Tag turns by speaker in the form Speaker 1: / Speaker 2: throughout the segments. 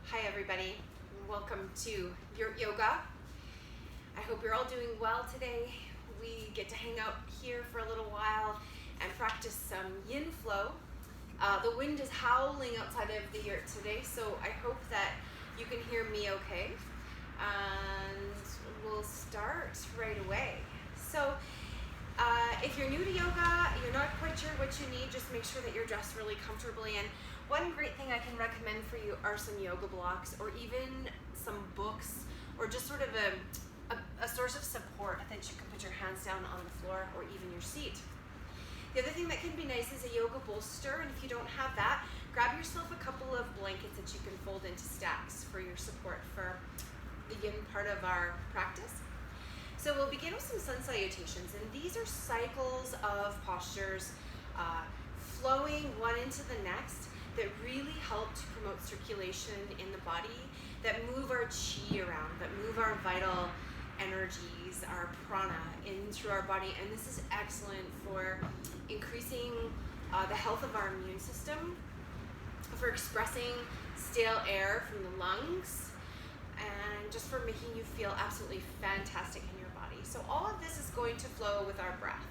Speaker 1: Hi everybody, welcome to Yurt Yoga. I hope you're all doing well today. We get to hang out here for a little while and practice some Yin Flow. The wind is howling outside of the yurt today, so I hope that you can hear me okay. And we'll start right away. So if you're new to yoga, you're not quite sure what you need, just make sure that you're dressed really comfortably. And one great thing I can recommend for you are some yoga blocks or even some books or just sort of a source of support that you can put your hands down on the floor or even your seat. The other thing that can be nice is a yoga bolster, and if you don't have that, grab yourself a couple of blankets that you can fold into stacks for your support for the yin part of our practice. So we'll begin with some sun salutations, and these are cycles of postures flowing one into the next that really help to promote circulation in the body, that move our chi around, that move our vital energies, our prana in through our body. And this is excellent for increasing the health of our immune system, for expressing stale air from the lungs, and just for making you feel absolutely fantastic in your body. So all of this is going to flow with our breath.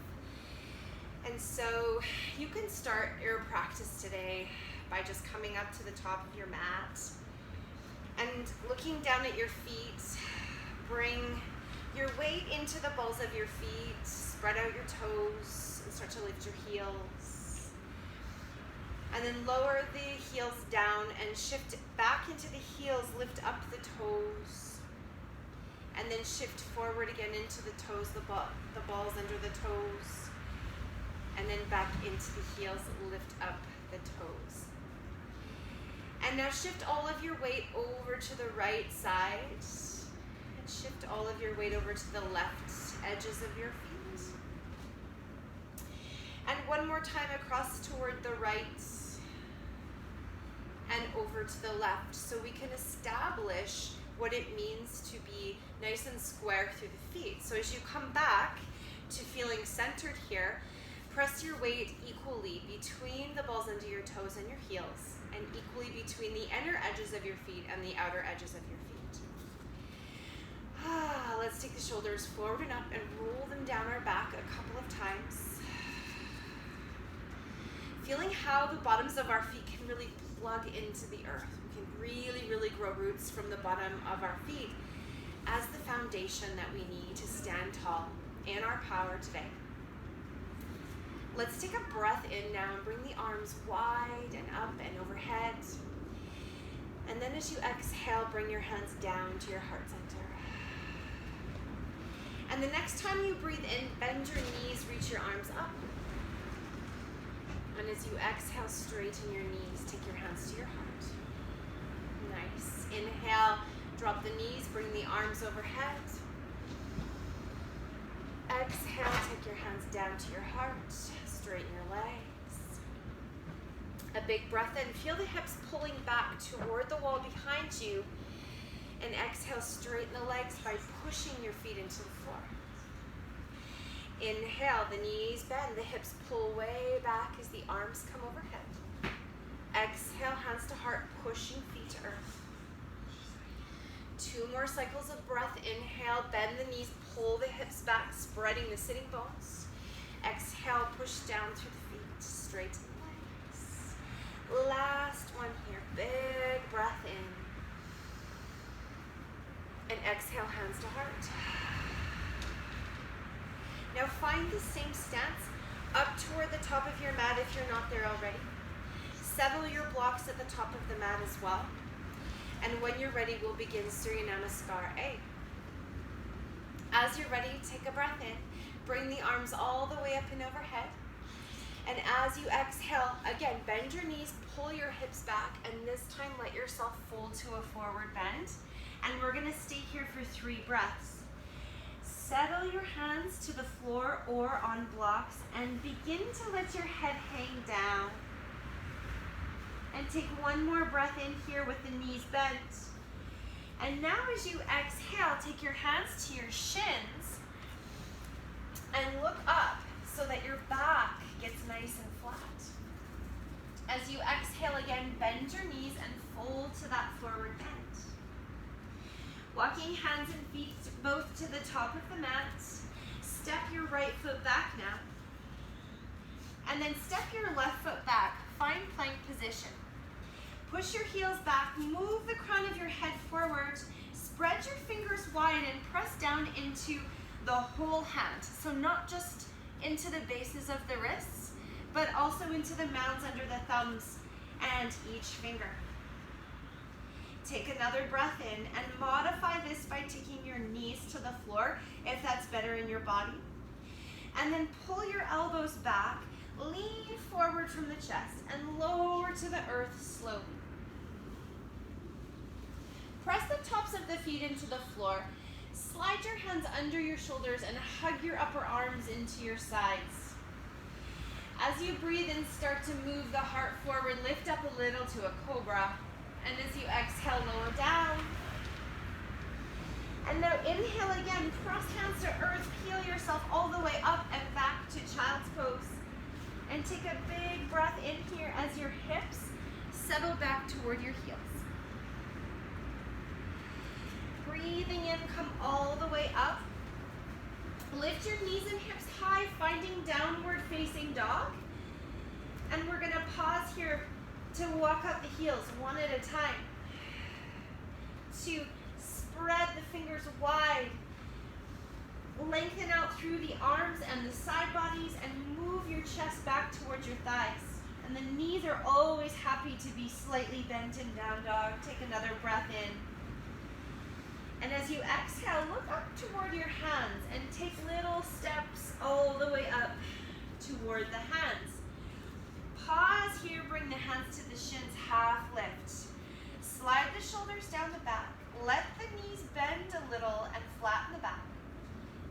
Speaker 1: And so you can start your practice today by just coming up to the top of your mat and looking down at your feet. Bring your weight into the balls of your feet, spread out your toes and start to lift your heels. And then lower the heels down and shift back into the heels, lift up the toes. And then shift forward again into the toes, the balls under the toes. And then back into the heels, lift up the toes. And now shift all of your weight over to the right side. And shift all of your weight over to the left edges of your feet. And one more time across toward the right and over to the left, so we can establish what it means to be nice and square through the feet. So as you come back to feeling centered here, press your weight equally between the balls under your toes and your heels, and equally between the inner edges of your feet and the outer edges of your feet. Let's take the shoulders forward and up and roll them down our back a couple of times. Feeling how the bottoms of our feet can really plug into the earth. We can really, really grow roots from the bottom of our feet as the foundation that we need to stand tall in our power today. Let's take a breath in now and bring the arms wide and up and overhead. And then as you exhale, bring your hands down to your heart center. And the next time you breathe in, bend your knees, reach your arms up. And as you exhale, straighten your knees, take your hands to your heart. Nice. Inhale, drop the knees, bring the arms overhead. Exhale, take your hands down to your heart, straighten your legs. A big breath in, feel the hips pulling back toward the wall behind you. And exhale, straighten the legs by pushing your feet into the floor. Inhale, the knees bend, the hips pull way back as the arms come overhead. Exhale, hands to heart, pushing feet to earth. 2 more cycles of breath. Inhale, bend the knees, pull the hips back, spreading the sitting bones. Exhale, push down through the feet, straighten the legs. Last one here, big breath in. And exhale, hands to heart. Now find the same stance up toward the top of your mat if you're not there already. Settle your blocks at the top of the mat as well. And when you're ready, we'll begin Surya Namaskar A. As you're ready, take a breath in. Bring the arms all the way up and overhead. And as you exhale, again, bend your knees, pull your hips back, and this time let yourself fold to a forward bend. And we're gonna stay here for 3 breaths. Settle your hands to the floor or on blocks and begin to let your head hang down. And take one more breath in here with the knees bent. And now as you exhale, take your hands to your shins and look up so that your back gets nice and flat. As you exhale again, bend your knees and fold to that forward bend. Walking hands and feet both to the top of the mat. Step your right foot back now. And then step your left foot back. Find plank position. Push your heels back. Move the crown of your head forward. Spread your fingers wide and press down into the whole hand. So not just into the bases of the wrists, but also into the mounds under the thumbs and each finger. Take another breath in and modify this by taking your knees to the floor if that's better in your body. And then pull your elbows back, lean forward from the chest and lower to the earth slowly. Press the tops of the feet into the floor. Slide your hands under your shoulders and hug your upper arms into your sides. As you breathe in, start to move the heart forward, lift up a little to a cobra. And as you exhale, lower down. And now inhale again, cross hands to earth, peel yourself all the way up and back to child's pose. And take a big breath in here as your hips settle back toward your heels. Breathing in, come all the way up. Lift your knees and hips high, finding downward facing dog. And we're gonna pause here to walk up the heels one at a time. To spread the fingers wide. Lengthen out through the arms and the side bodies and move your chest back towards your thighs. And the knees are always happy to be slightly bent in down dog. Take another breath in. And as you exhale, look up toward your hands and take little steps all the way up toward the hands. Pause here, bring the hands to the shins, half lift. Slide the shoulders down the back. Let the knees bend a little and flatten the back.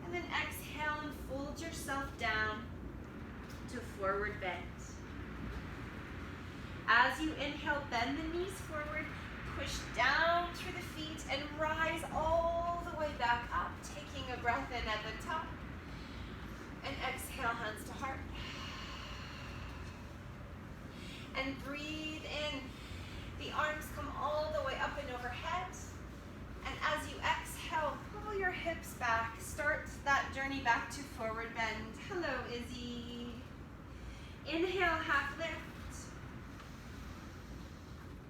Speaker 1: And then exhale and fold yourself down to forward bend. As you inhale, bend the knees forward, push down through the feet and rise all the way back up, taking a breath in at the top. And exhale, hands to heart. And breathe in. The arms come all the way up and overhead. And as you exhale, pull your hips back. Start that journey back to forward bend. Hello, Izzy. Inhale, half lift.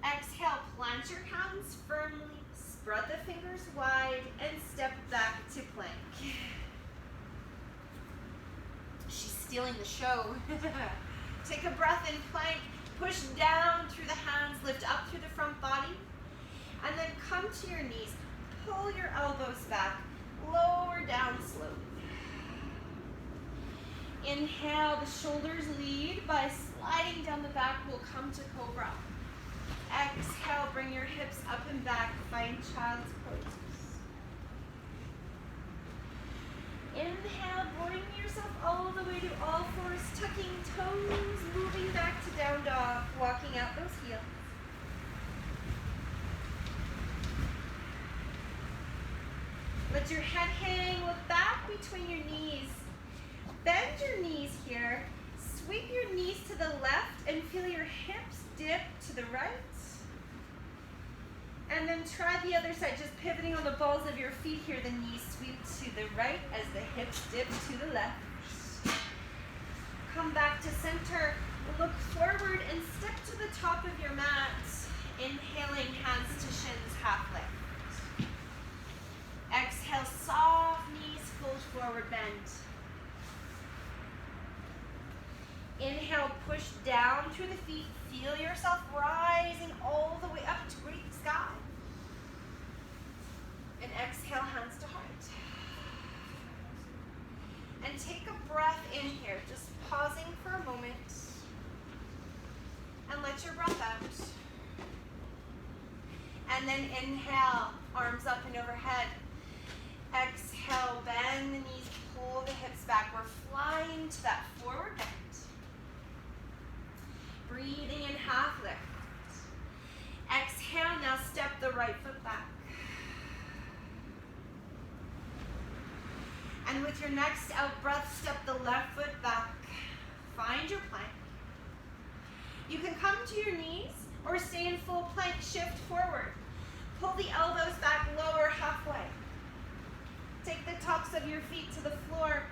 Speaker 1: Exhale, plant your hands firmly. Spread the fingers wide and step back to plank. She's stealing the show. Take a breath in plank. Push down through the hands, lift up through the front body, and then come to your knees. Pull your elbows back, lower down slowly. Inhale, the shoulders lead by sliding down the back. We'll come to cobra. Exhale, bring your hips up and back. Find child's pose. Inhale, bring yourself all the way to all fours, tucking toes, moving back to down dog, walking out those heels. Let your head hang, look back between your knees. Bend your knees here. Sweep your knees to the left and feel your hips dip to the right. And then try the other side, just pivoting on the balls of your feet here. The knees sweep to the right as the hips dip to the left. Come back to center. Look forward and step to the top of your mat. Inhaling, hands to shins, half lift. Exhale, soft knees, fold forward bend. Inhale, push down through the feet. Feel yourself rising all the way up to great sky. And exhale, hands to heart. And take a breath in here, just pausing for a moment. And let your breath out. And then inhale, arms up and overhead. Exhale, bend the knees, pull the hips back. We're flying to that forward bend. Breathing in, half lift. Exhale, now step the right foot back. And with your next out breath, step the left foot back. Find your plank. You can come to your knees or stay in full plank, shift forward. Pull the elbows back, lower halfway. Take the tops of your feet to the floor.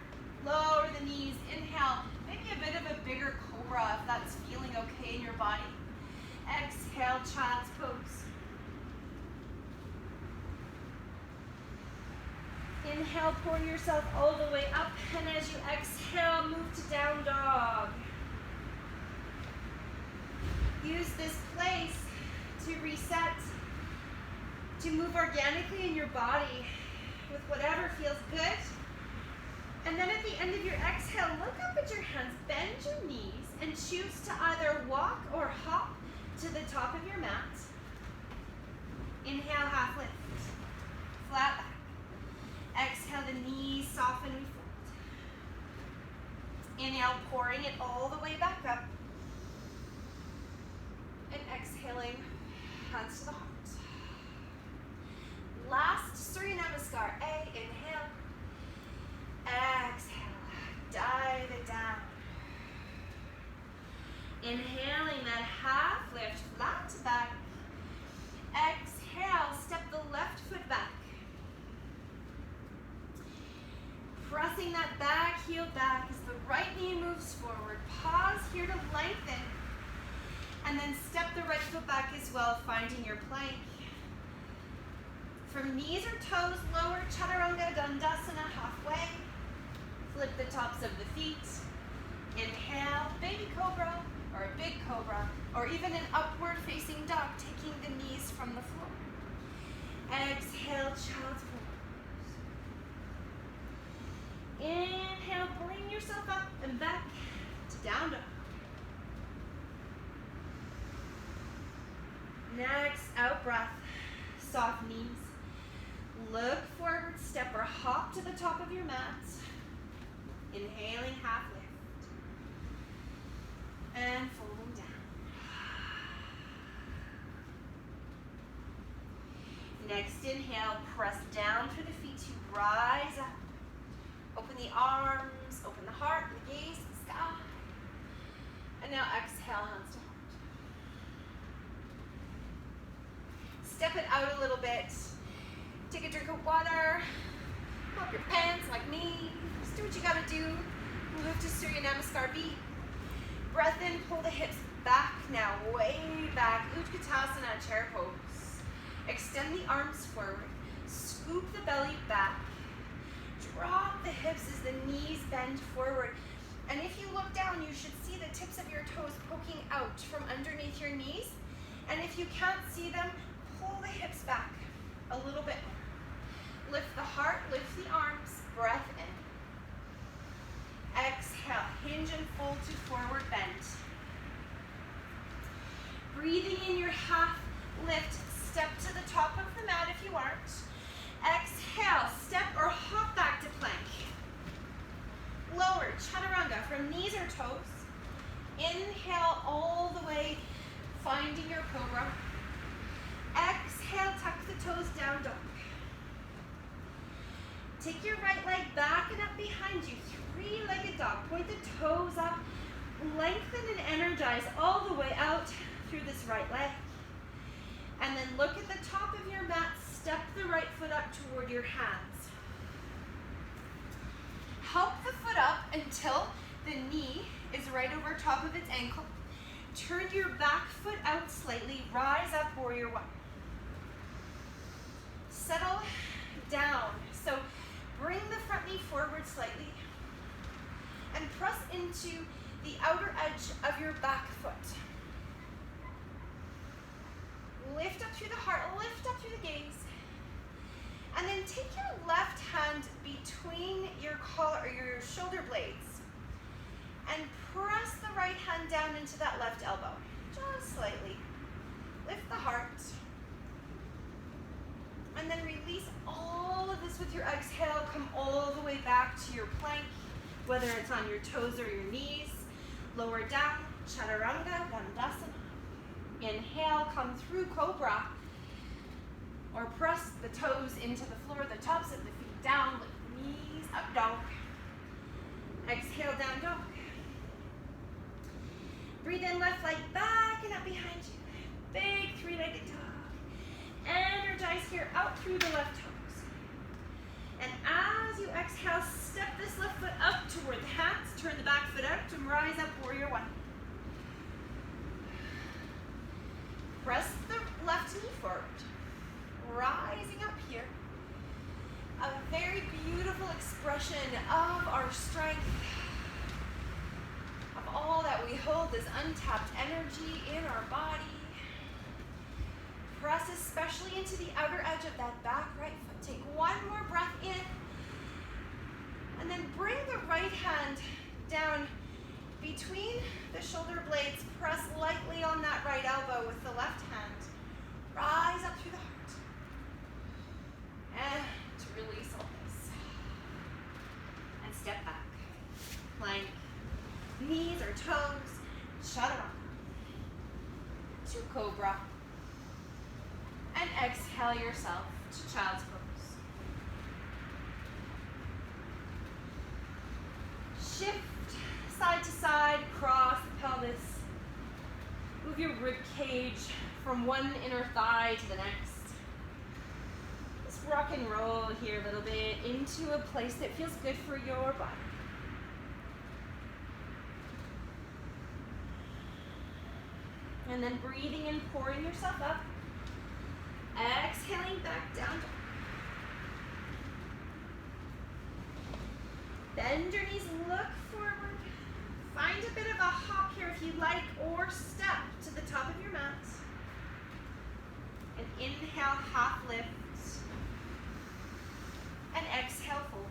Speaker 1: Lower the knees. Inhale. Maybe a bit of a bigger cobra if that's feeling okay in your body. Exhale, child's pose. Inhale, pour yourself all the way up, and as you exhale, move to down dog. Use this place to reset, to move organically in your body with whatever feels good. And then at the end of your exhale, look up at your hands, bend your knees, and choose to either walk or hop to the top of your mat. Inhale, half lift, flat back. Exhale, the knees soften, we fold. Inhale, pouring it all the way back up. And exhaling, hands to the heart. Last Surya Namaskar. A, inhale. Exhale, dive it down. Inhaling that half lift, flat to back. Exhale, step the left foot back. Pressing that back heel back as the right knee moves forward. Pause here to lengthen. And then step the right foot back as well, finding your plank. From knees or toes, lower Chaturanga Dandasana halfway. Flip the tops of the feet. Inhale, baby cobra, or a big cobra, or even an upward facing dog, taking the knees from the floor. Exhale, child's pose. Inhale, bring yourself up and back to down dog. Next, out breath, soft knees. Look forward, step or hop to the top of your mat. Inhaling, half lift. And folding down. Next inhale, press down through the feet to rise up. Open the arms, open the heart, the gaze, the sky. And now exhale, hands to heart. Step it out a little bit. Take a drink of water. Pull up your pants like me. Just do what you gotta do. Move to Surya Namaskar beat. Breath in, pull the hips back now, way back. Utkatasana, chair pose. Extend the arms forward. Scoop the belly back. Drop the hips as the knees bend forward. And if you look down, you should see the tips of your toes poking out from underneath your knees. And if you can't see them, pull the hips back a little bit more. Lift the heart, lift the arms, breath in. Exhale, hinge and fold to forward bend. Breathing in your half lift, step to the top of the mat if you aren't. Exhale, step or hop back to plank. Lower, chaturanga from knees or toes. Inhale all the way, finding your cobra. Exhale, tuck the toes down dog. Take your right leg back and up behind you, three-legged dog. Point the toes up, lengthen and energize all the way out through this right leg. And then look at the top of your mat, step the right foot up toward your hands. Help the foot up until the knee is right over top of its ankle. Turn your back foot out slightly, rise up, warrior one. Settle down. So bring the front knee forward slightly and press into the outer edge of your back foot. Lift up through the heart, lift up through the gaze. And then take your left hand between your collar or your shoulder blades and press the right hand down into that left elbow, just slightly. Lift the heart. And then release all of this with your exhale. Come all the way back to your plank, whether it's on your toes or your knees. Lower down, Chaturanga Dandasana. Inhale, come through Cobra. Or press the toes into the floor, the tops of the feet down, lift knees up dog. Exhale, down dog. Breathe in, left leg back and up behind you. Big three-legged dog. Energize through the left toes. And as you exhale, step this left foot up toward the hands, turn the back foot out and rise up, warrior one. Press the left knee forward, rising up here. A very beautiful expression of our strength, of all that we hold, this untapped energy in our body. Press especially into the outer edge of that back right foot. Take one more breath in, and then bring the right hand down between the shoulder blades. Press lightly on that right elbow with the left hand. Rise up through the heart. And to release all this. And step back. Plank. Knees or toes. Chaturanga. To cobra. And exhale yourself to child's pose. Shift side to side, cross the pelvis. Move your rib cage from one inner thigh to the next. Just rock and roll here a little bit into a place that feels good for your body. And then breathing in, pouring yourself up. Exhaling back down. Bend your knees, look forward. Find a bit of a hop here if you like, or step to the top of your mat. And inhale, half lift. And exhale, fold.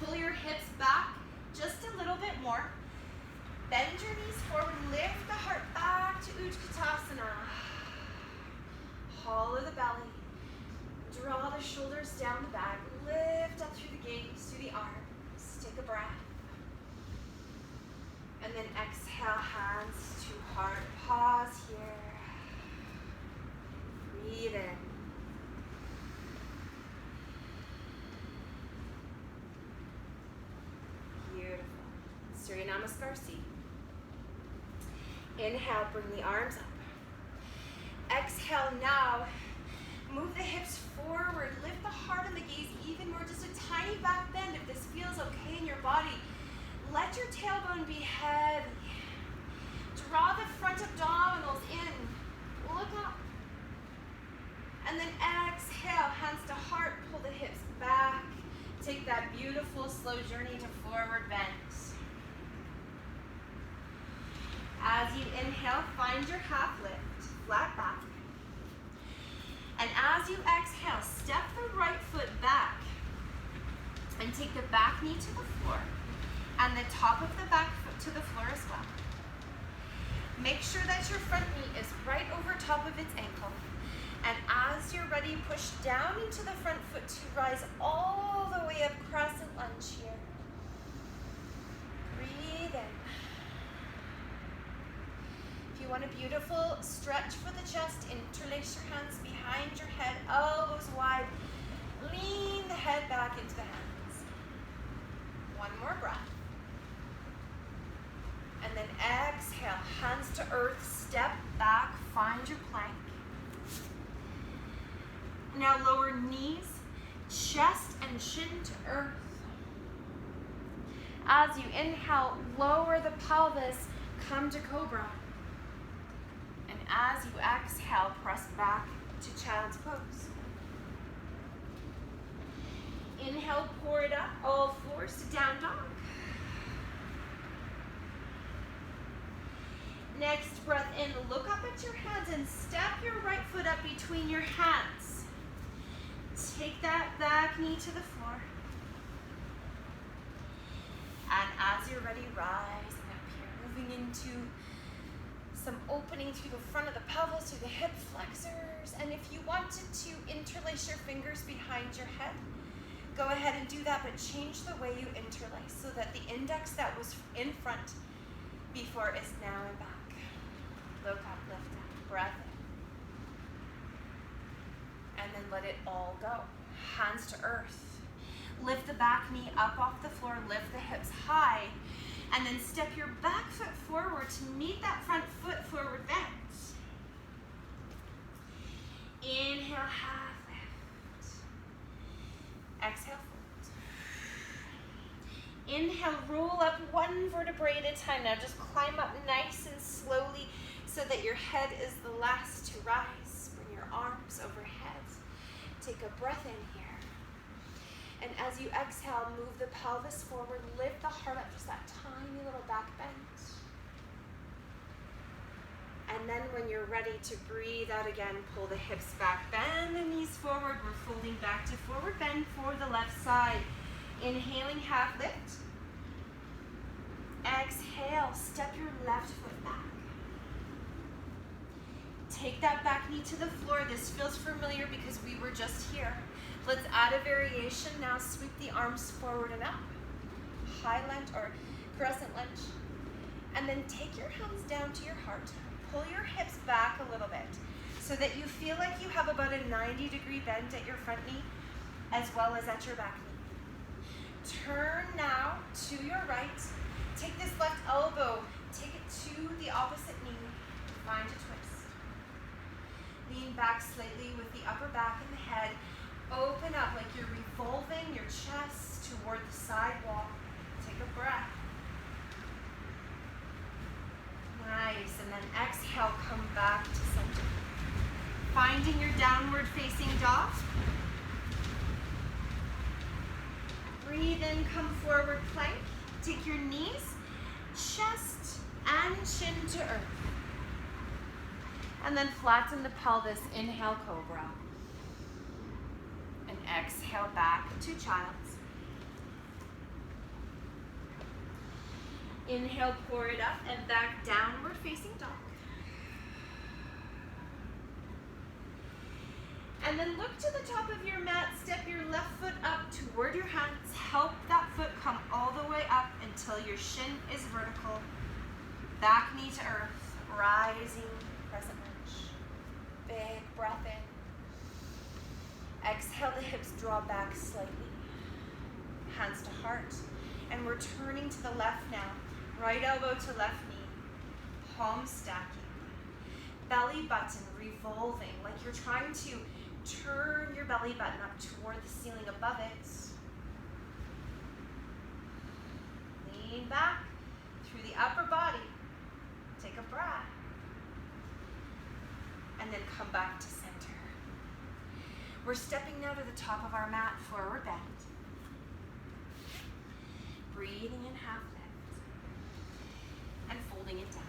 Speaker 1: Pull your hips back just a little bit more. Bend your knees forward, lift the heart back to Utkatasana. Hollow the belly. Draw the shoulders down the back. Lift up through the gaze, through the arms. Take a breath. And then exhale, hands to heart. Pause here. Breathe in. Beautiful. Surya Namaskar seat. Inhale, bring the arms up. Exhale now, move the hips forward, lift the heart and the gaze even more, just a tiny back bend if this feels okay in your body. Let your tailbone be heavy. Draw the front abdominals in, look up. And then exhale, hands to heart, pull the hips back. Take that beautiful slow journey to forward bend. As you inhale, find your half lift. Flat back. And as you exhale, step the right foot back and take the back knee to the floor and the top of the back foot to the floor as well. Make sure that your front knee is right over top of its ankle. And as you're ready, push down into the front foot to rise all the way up, crescent lunge here. Breathe in. You want a beautiful stretch for the chest. Interlace your hands behind your head, elbows wide. Lean the head back into the hands. One more breath. And then exhale, hands to earth, step back, find your plank. Now lower knees, chest and chin to earth. As you inhale, lower the pelvis, come to cobra. And as you exhale, press back to child's pose. Inhale, pour it up, all fours to down dog. Next breath in, look up at your hands and step your right foot up between your hands. Take that back knee to the floor. And as you're ready, rising up here, moving into some opening through the front of the pelvis, through the hip flexors. And if you wanted to interlace your fingers behind your head, go ahead and do that, but change the way you interlace so that the index that was in front before is now in back. Look up, lift up, breath in. And then let it all go. Hands to earth. Lift the back knee up off the floor, lift the hips high, and then step your back foot forward to meet that front foot forward bend. Inhale, exhale, fold. Inhale, roll up one vertebrae at a time. Now just climb up nice and slowly so that your head is the last to rise. Bring your arms overhead. Take a breath in here. And as you exhale, move the pelvis forward, lift the heart up, just that tiny little back bend. And then when you're ready to breathe out again, pull the hips back, bend the knees forward. We're folding back to forward bend for the left side. Inhaling, half lift. Exhale, step your left foot back. Take that back knee to the floor. This feels familiar because we were just here. Let's add a variation now. Sweep the arms forward and up. High lunge or crescent lunge. And then take your hands down to your heart. Pull your hips back a little bit so that you feel like you have about a 90-degree bend at your front knee as well as at your back knee. Turn now to your right. Take this left elbow, take it to the opposite knee. Find a twist. Lean back slightly with the upper back and the head. Open up like you're revolving your chest toward the side wall. Take a breath. Nice, and then exhale, come back to center. Finding your downward facing dog. Breathe in, come forward plank. Take your knees, chest, and chin to earth. And then flatten the pelvis, inhale, cobra. And exhale back to child's. Inhale, pour it up and back, downward facing dog. And then look to the top of your mat, step your left foot up toward your hands. Help that foot come all the way up until your shin is vertical. Back knee to earth, rising, crescent lunge. Big breath in. Exhale, the hips draw back slightly. Hands to heart. And we're turning to the left now. Right elbow to left knee. Palms stacking. Belly button revolving like you're trying to turn your belly button up toward the ceiling above it. Lean back through the upper body. Take a breath. And then come back to center. We're stepping now to the top of our mat, forward bend. Breathing in half lift. And folding it down.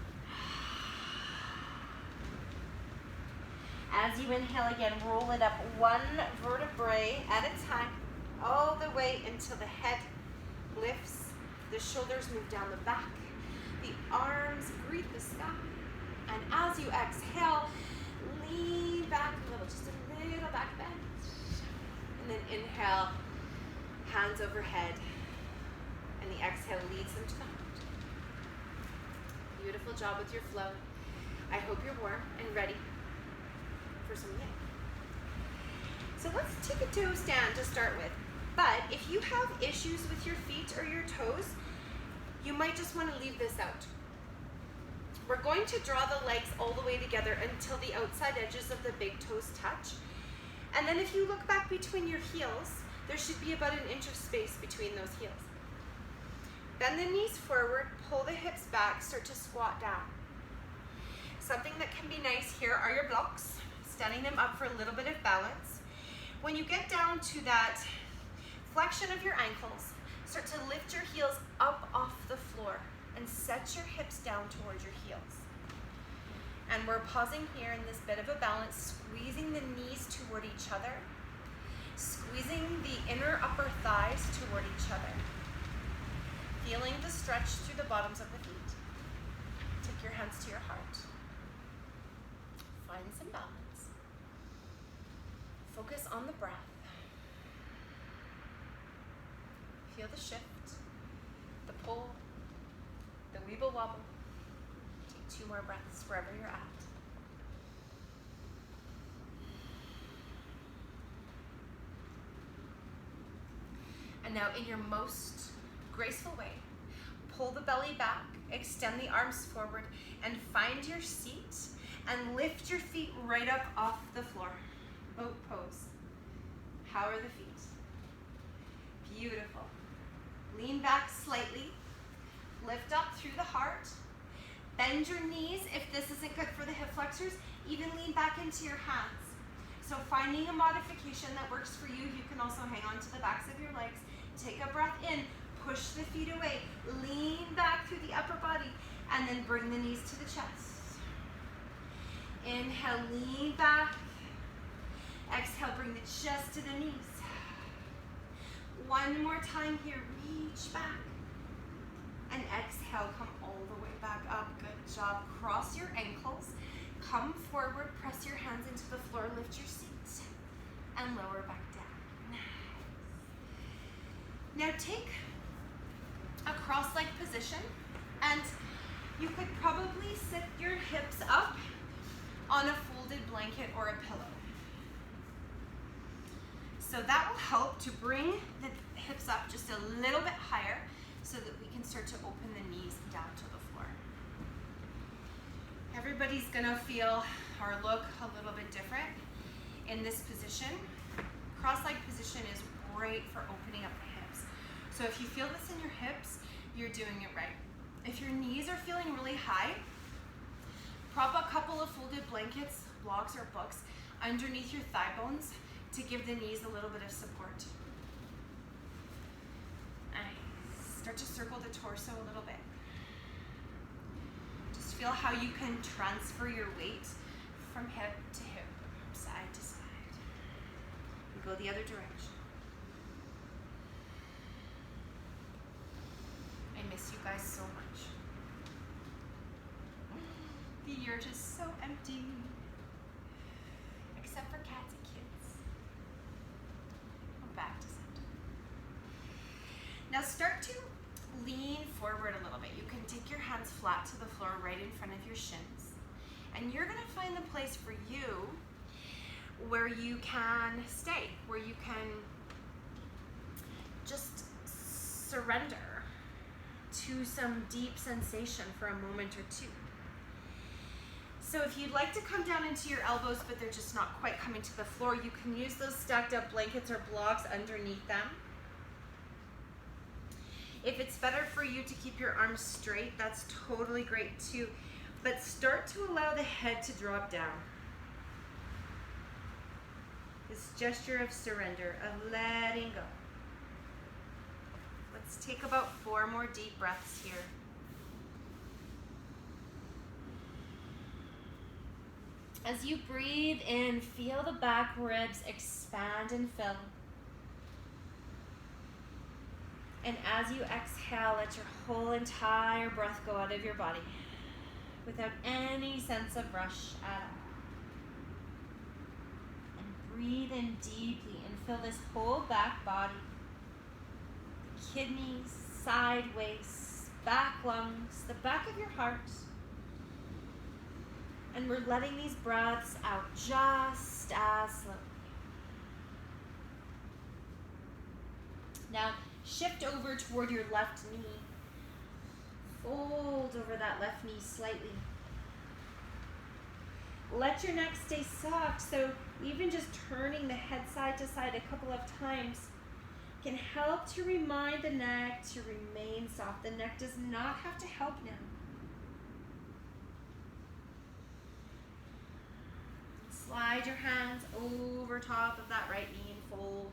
Speaker 1: As you inhale again, roll it up one vertebrae at a time, all the way until the head lifts, the shoulders move down the back, the arms greet the sky. And as you exhale, lean back a little, just a little back bend. And then inhale, hands overhead, and the exhale leads them to the heart. Beautiful job with your flow. I hope you're warm and ready for some yin. So let's take a toe stand to start with. But if you have issues with your feet or your toes, you might just want to leave this out. We're going to draw the legs all the way together until the outside edges of the big toes touch. And then if you look back between your heels, there should be about 1 inch of space between those heels. Bend the knees forward, pull the hips back, start to squat down. Something that can be nice here are your blocks, standing them up for a little bit of balance. When you get down to that flexion of your ankles, start to lift your heels up off the floor and set your hips down towards your heels. And we're pausing here in this bit of a balance, squeezing the knees toward each other, squeezing the inner upper thighs toward each other, feeling the stretch through the bottoms of the feet. Take your hands to your heart. Find some balance. Focus on the breath. Feel the shift, the pull, the weeble wobble. Take 2 more breaths wherever you're at. And now in your most graceful way, pull the belly back, extend the arms forward, and find your seat and lift your feet right up off the floor. Boat pose. How are the feet? Beautiful. Lean back slightly. Lift up through the heart. Bend your knees. If this isn't good for the hip flexors, even lean back into your hands. So finding a modification that works for you. You can also hang on to the backs of your legs. Take a breath in. Push the feet away. Lean back through the upper body. And then bring the knees to the chest. Inhale, lean back. Exhale, bring the chest to the knees. One more time here. Reach back. And exhale, come all the way back up. Good job. Cross your ankles. Come forward. Press your hands into the floor. Lift your seat. And lower back down. Now take a cross-leg position. And you could probably sit your hips up on a folded blanket or a pillow. So that will help to bring the hips up just a little bit higher so that we can start to open the knees down to the floor. Everybody's gonna feel or look a little bit different in this position. Cross-leg position is great for opening up the hips. So if you feel this in your hips, you're doing it right. If your knees are feeling really high, prop a couple of folded blankets, blocks, or books underneath your thigh bones to give the knees a little bit of support. Nice. Start to circle the torso a little bit. Just feel how you can transfer your weight from hip to hip, side to side. And go the other direction. I miss you guys so much. The yurt is so empty, except for cats and kids. Go back to center. Now start to lean forward a little bit. You can take your hands flat to the floor right in front of your shins. And you're gonna find the place for you where you can stay, where you can just surrender to some deep sensation for a moment or two. So if you'd like to come down into your elbows, but they're just not quite coming to the floor, you can use those stacked up blankets or blocks underneath them. If it's better for you to keep your arms straight, that's totally great too. But start to allow the head to drop down. This gesture of surrender, of letting go. Let's take about 4 more deep breaths here. As you breathe in, feel the back ribs expand and fill. And as you exhale, let your whole entire breath go out of your body without any sense of rush at all. And breathe in deeply and fill this whole back body. Kidneys, side waist, back lungs, the back of your heart. And we're letting these breaths out just as slowly. Now, shift over toward your left knee. Fold over that left knee slightly. Let your neck stay soft, so even just turning the head side to side a couple of times can help to remind the neck to remain soft. The neck does not have to help now. Slide your hands over top of that right knee and fold.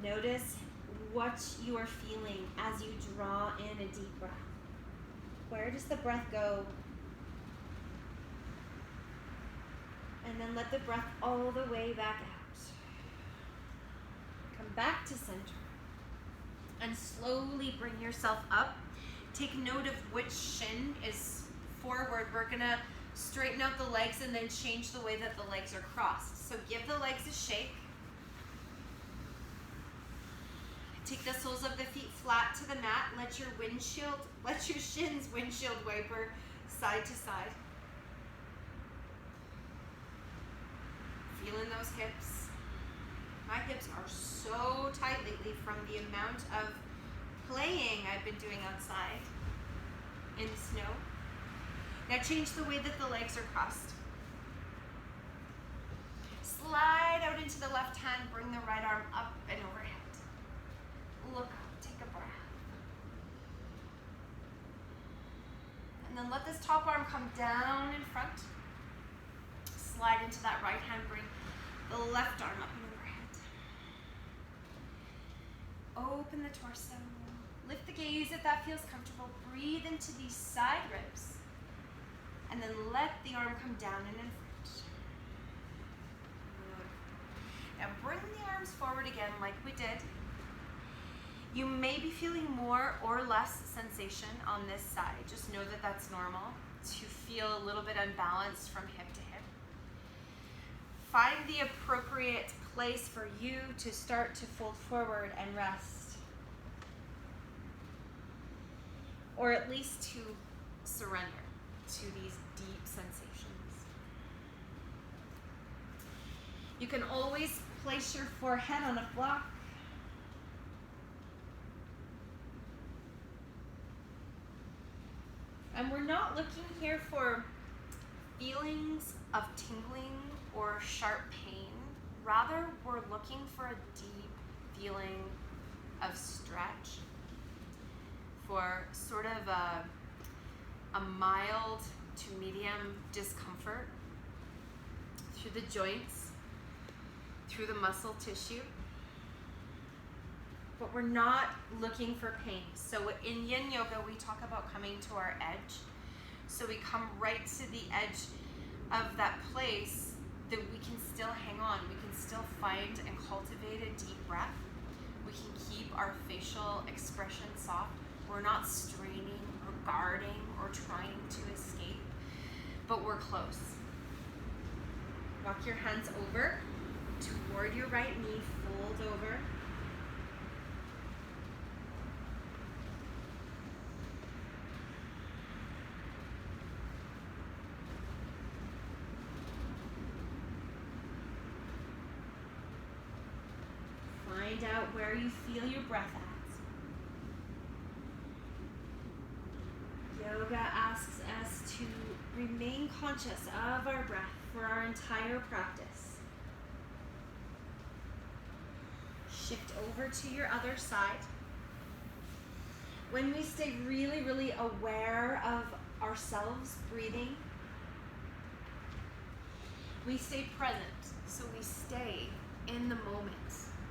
Speaker 1: Notice what you are feeling as you draw in a deep breath. Where does the breath go? And then let the breath all the way back out. Come back to center. And slowly bring yourself up. Take note of which shin is forward. We're gonna straighten out the legs and then change the way that the legs are crossed. So give the legs a shake. Take the soles of the feet flat to the mat. Let your shins windshield wiper side to side. Feeling those hips. My hips are so tight lately from the amount of playing I've been doing outside in the snow. Now change the way that the legs are crossed. Slide out into the left hand, bring the right arm up and overhead. Look up, take a breath. And then let this top arm come down in front. Slide into that right hand, bring the left arm up and overhead. Open the torso. Lift the gaze if that feels comfortable. Breathe into these side ribs. And then let the arm come down and in front. Good. Now bring the arms forward again like we did. You may be feeling more or less sensation on this side. Just know that that's normal to feel a little bit unbalanced from hip to hip. Find the appropriate place for you to start to fold forward and rest. Or at least to surrender to these deep sensations. You can always place your forehead on a block. And we're not looking here for feelings of tingling or sharp pain. Rather, we're looking for a deep feeling of stretch, for sort of a mild to medium discomfort through the joints, through the muscle tissue. But we're not looking for pain. So in Yin Yoga, we talk about coming to our edge. So we come right to the edge of that place that we can still hang on. We can still find and cultivate a deep breath. We can keep our facial expression soft. We're not straining or guarding or trying to escape, but we're close. Walk your hands over toward your right knee, fold over. Find out where you feel your breath at. Yoga asks us to remain conscious of our breath for our entire practice. Shift over to your other side. When we stay really, really aware of ourselves breathing, we stay present, so we stay in the moment.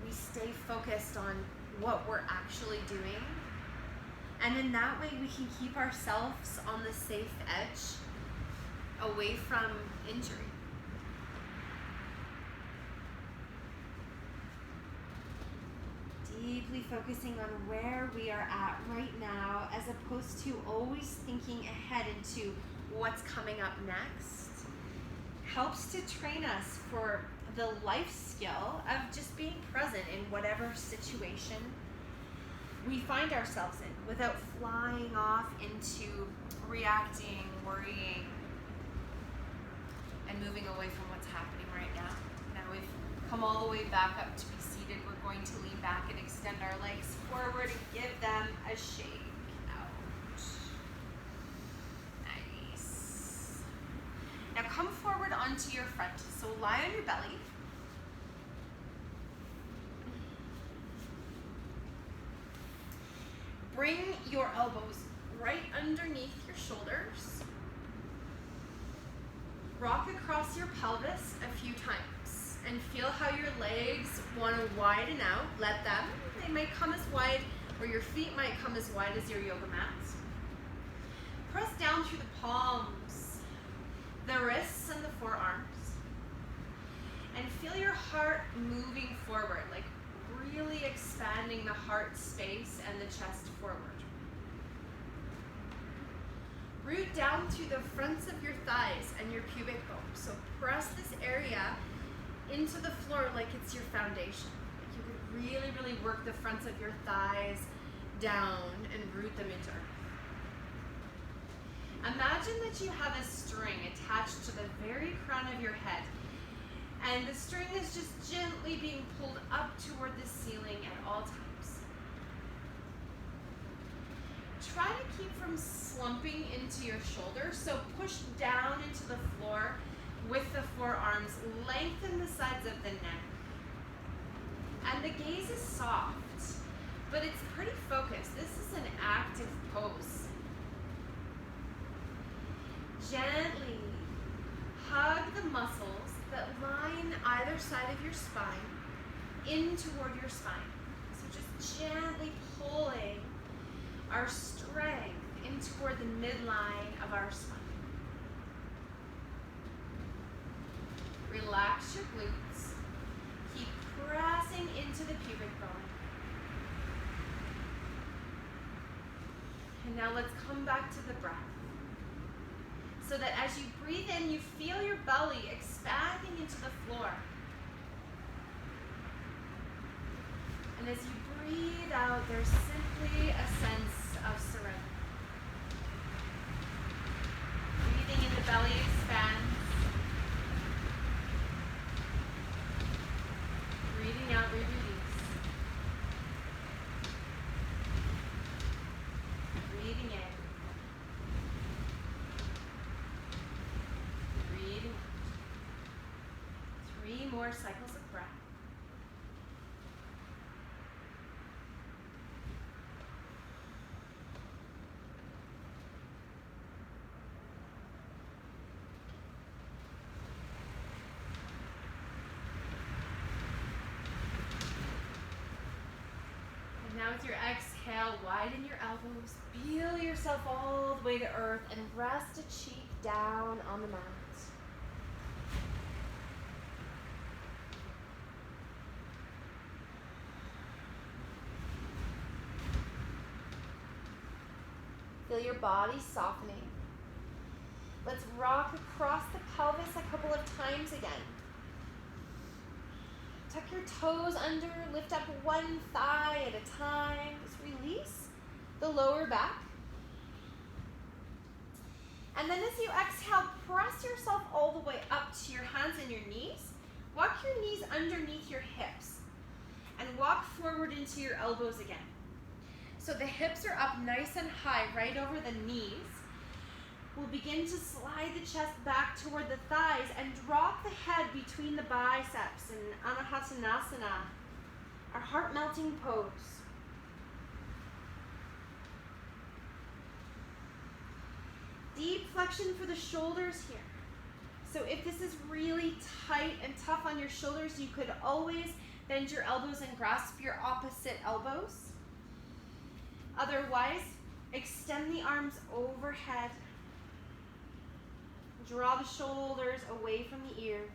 Speaker 1: We stay focused on what we're actually doing. And in that way, we can keep ourselves on the safe edge, away from injury. Deeply focusing on where we are at right now, as opposed to always thinking ahead into what's coming up next, helps to train us for the life skill of just being present in whatever situation we find ourselves in, without flying off into reacting, worrying, and moving away from what's happening right now. Now we've come all the way back up to be seated. We're going to lean back and extend our legs forward and give them a shake out. Nice. Now come forward onto your front. So lie on your belly. Bring your elbows right underneath your shoulders. Rock across your pelvis a few times and feel how your legs want to widen out. Let them. They might come as wide, or your feet might come as wide as your yoga mat. Press down through the palms, the wrists and the forearms. And feel your heart moving forward, like really expanding the heart space and the chest forward. Root down through the fronts of your thighs and your pubic bone. So press this area into the floor like it's your foundation. Like you could really, really work the fronts of your thighs down and root them into earth. Imagine that you have a string attached to the very crown of your head. And the string is just gently being pulled up toward the ceiling at all times. Try to keep from slumping into your shoulders, so push down into the floor with the forearms, lengthen the sides of the neck. And the gaze is soft, but it's pretty focused. This is an active pose. Gently hug the muscles that line either side of your spine in toward your spine. So just gently pulling our strength in toward the midline of our spine. Relax your glutes. Keep pressing into the pubic bone. And now let's come back to the breath. So that as you breathe in, you feel your belly expanding into the floor. And as you breathe out, there's simply a sense of surrender. Breathing in, the belly expands. Breathing out, we release. Breathing in. Breathing out. 3 more cycles of breath. Now with your exhale, widen your elbows, feel yourself all the way to earth, and rest a cheek down on the mat. Feel your body softening. Let's rock across the pelvis a couple of times again. Tuck your toes under, lift up one thigh at a time. Just release the lower back. And then as you exhale, press yourself all the way up to your hands and your knees. Walk your knees underneath your hips and walk forward into your elbows again. So the hips are up nice and high right over the knees. We'll begin to slide the chest back toward the thighs and drop the head between the biceps in Anahatanasana, our heart melting pose. Deep flexion for the shoulders here. So if this is really tight and tough on your shoulders, you could always bend your elbows and grasp your opposite elbows. Otherwise, extend the arms overhead. Draw the shoulders away from the ears.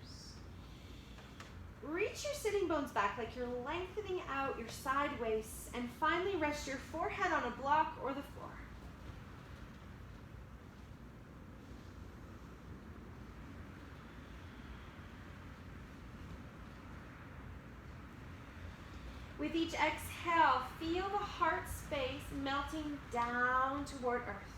Speaker 1: Reach your sitting bones back like you're lengthening out your side waists, and finally rest your forehead on a block or the floor. With each exhale, feel the heart space melting down toward earth.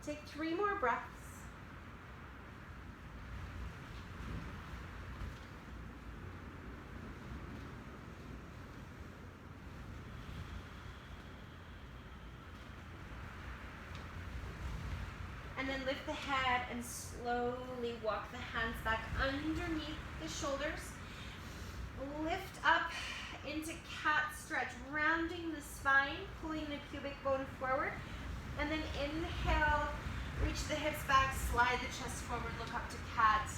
Speaker 1: Take 3 more breaths. And then lift the head and slowly walk the hands back underneath the shoulders. Lift up into cat stretch, rounding the spine, pulling the pubic bone forward. And then inhale, reach the hips back, slide the chest forward, look up to cat,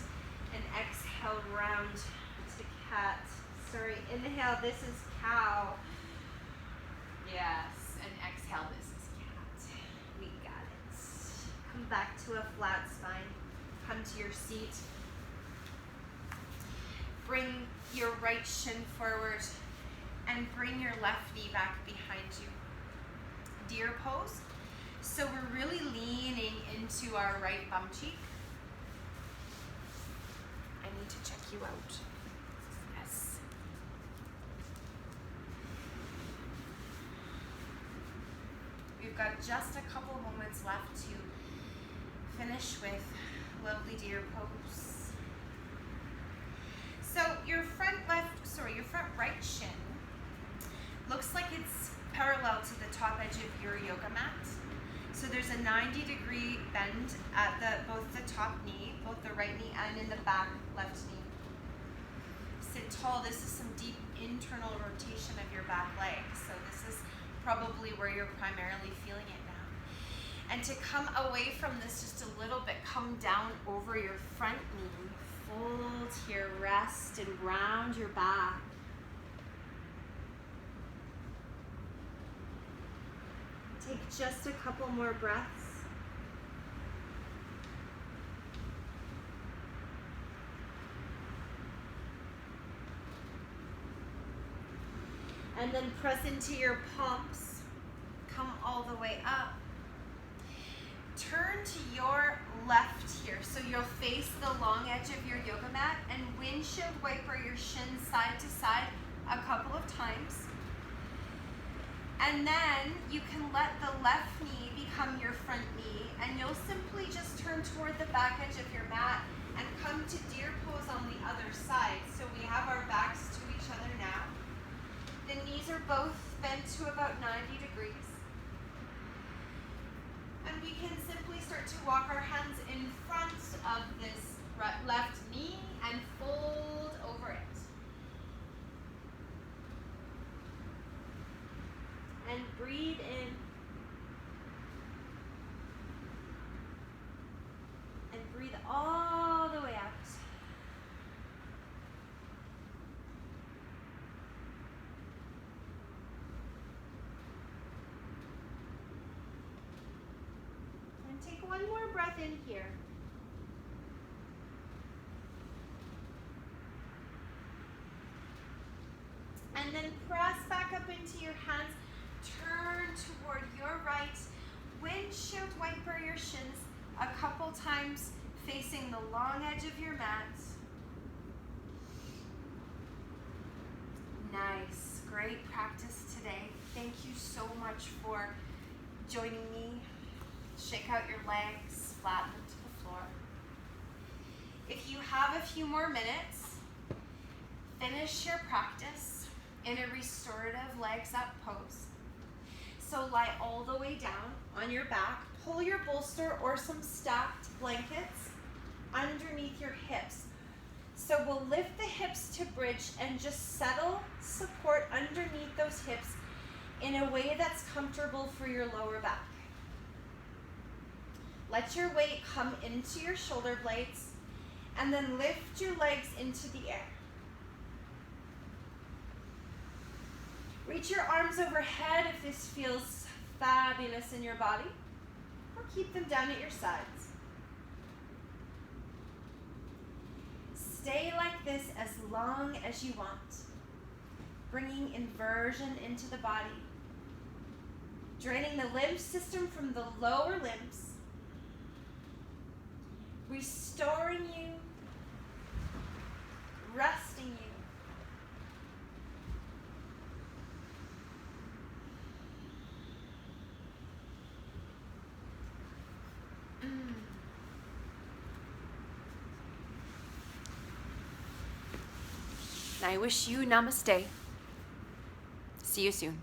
Speaker 1: and exhale, round to cat. Sorry, inhale, this is cow. Yes, and exhale, this is cat. We got it. Come back to a flat spine. Come to your seat. Bring your right shin forward and bring your left knee back behind you. Deer pose. So we're really leaning to our right bum cheek. I need to check you out. Yes. We've got just a couple moments left to finish with lovely deer pose. So your front right shin looks like it's parallel to the top edge of your yoga mat. So there's a 90-degree bend at both the top knee, both the right knee and in the back left knee. Sit tall. This is some deep internal rotation of your back leg. So this is probably where you're primarily feeling it now. And to come away from this just a little bit, come down over your front knee, fold here, rest and round your back. Take just a couple more breaths. And then press into your palms. Come all the way up. Turn to your left here. So you'll face the long edge of your yoga mat and windshield wiper your shins side to side a couple of times. And then you can let the left knee become your front knee, and you'll simply just turn toward the back edge of your mat and come to deer pose on the other side. So we have our backs to each other now. The knees are both bent to about 90 degrees. And we can simply start to walk our hands in front of this left knee and fold over it. And breathe in. And breathe all the way out. And take one more breath in here. And then press back up into your hands. Turn toward your right, windshield wiper your shins a couple times, facing the long edge of your mat. Nice, great practice today. Thank you so much for joining me. Shake out your legs, flatten them to the floor. If you have a few more minutes, finish your practice in a restorative legs up pose. So lie all the way down on your back. Pull your bolster or some stacked blankets underneath your hips. So we'll lift the hips to bridge and just settle support underneath those hips in a way that's comfortable for your lower back. Let your weight come into your shoulder blades and then lift your legs into the air. Reach your arms overhead if this feels fabulous in your body, or keep them down at your sides. Stay like this as long as you want, bringing inversion into the body, draining the lymph system from the lower limbs, restoring you, resting you. I wish you namaste. See you soon.